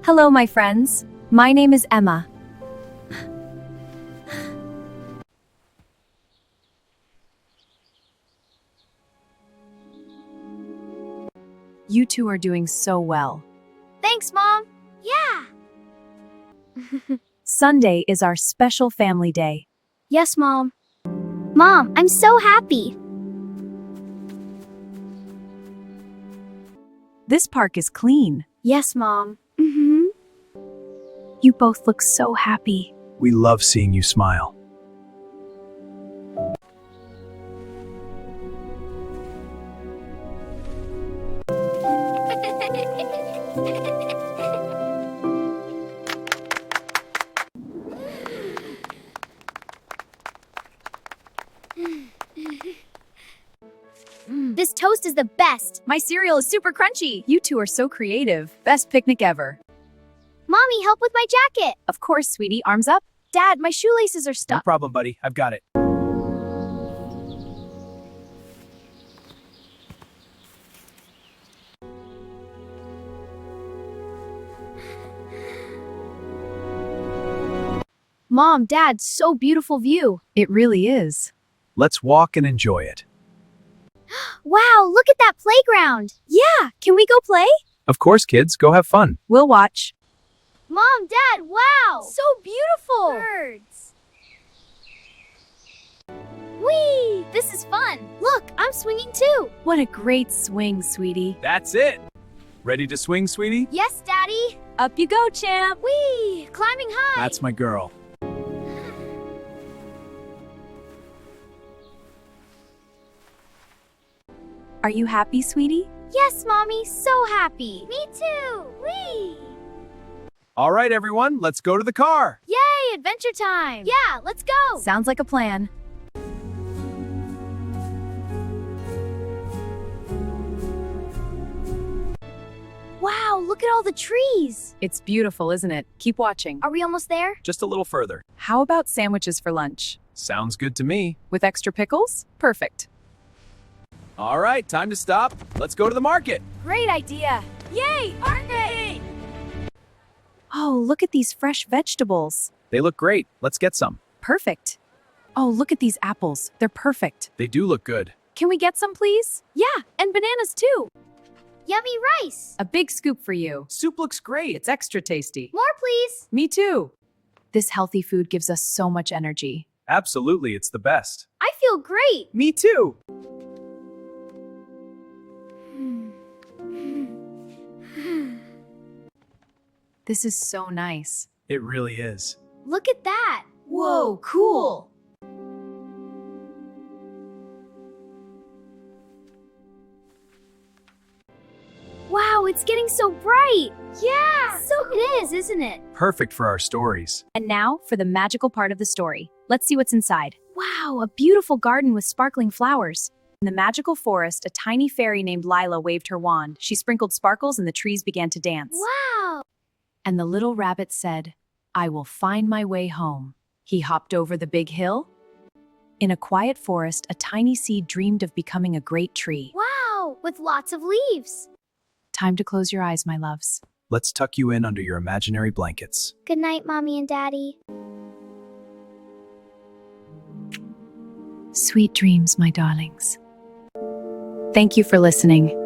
Hello, my friends. My name is Emma. You two are doing so well. Thanks, Mom. Yeah. Sunday is our special family day. Yes, Mom. Mom, I'm so happy. This park is clean. Yes, Mom. You both look so happy. We love seeing you smile. This toast is the best. My cereal is super crunchy. You two are so creative. Best picnic ever. Mommy, help with my jacket. Of course, sweetie. Arms up. Dad, my shoelaces are No stuck. problem, buddy. I've got it. Mom, Dad, so beautiful view. It really is. Let's walk and enjoy it. Wow, look at that playground. Yeah, can we go play? Of course, kids, go have fun. We'll watch. Mom, Dad, wow. So beautiful. Birds. Whee! This is fun. Look, I'm swinging too. What a great swing, sweetie. That's it. Ready to swing, sweetie? Yes, Daddy. Up you go, champ. Whee! Climbing high. That's my girl. Are you happy, sweetie? Yes, Mommy, so happy. Me too. Whee! All right, everyone, let's go to the car. Yay, adventure time. Yeah, let's go. Sounds like a plan. Wow, look at all the trees. It's beautiful, isn't it? Keep watching. Are we almost there? Just a little further. How about sandwiches for lunch? Sounds good to me. With extra pickles? Perfect. All right, time to stop. Let's go to the market. Great idea. Yay, market! Oh, look at these fresh vegetables. They look great. Let's get some. Perfect. Oh, look at these apples. They're perfect. They do look good. Can we get some, please? Yeah, and bananas too. Yummy rice. A big scoop for you. Soup looks great. It's extra tasty. More, please. Me too. This healthy food gives us so much energy. Absolutely, it's the best. I feel great. Me too. This is so nice. It really is. Look at that. Whoa, cool. Wow, it's getting so bright. Yeah, so cool. It is, isn't it? Perfect for our stories. And now for the magical part of the story. Let's see what's inside. Wow, a beautiful garden with sparkling flowers. In the magical forest, a tiny fairy named Lila waved her wand. She sprinkled sparkles and the trees began to dance. Wow. And the little rabbit said, "I will find my way home." He hopped over the big hill. In a quiet forest, a tiny seed dreamed of becoming a great tree. Wow, with lots of leaves. Time to close your eyes, my loves. Let's tuck you in under your imaginary blankets. Good night, Mommy and Daddy. Sweet dreams, my darlings. Thank you for listening.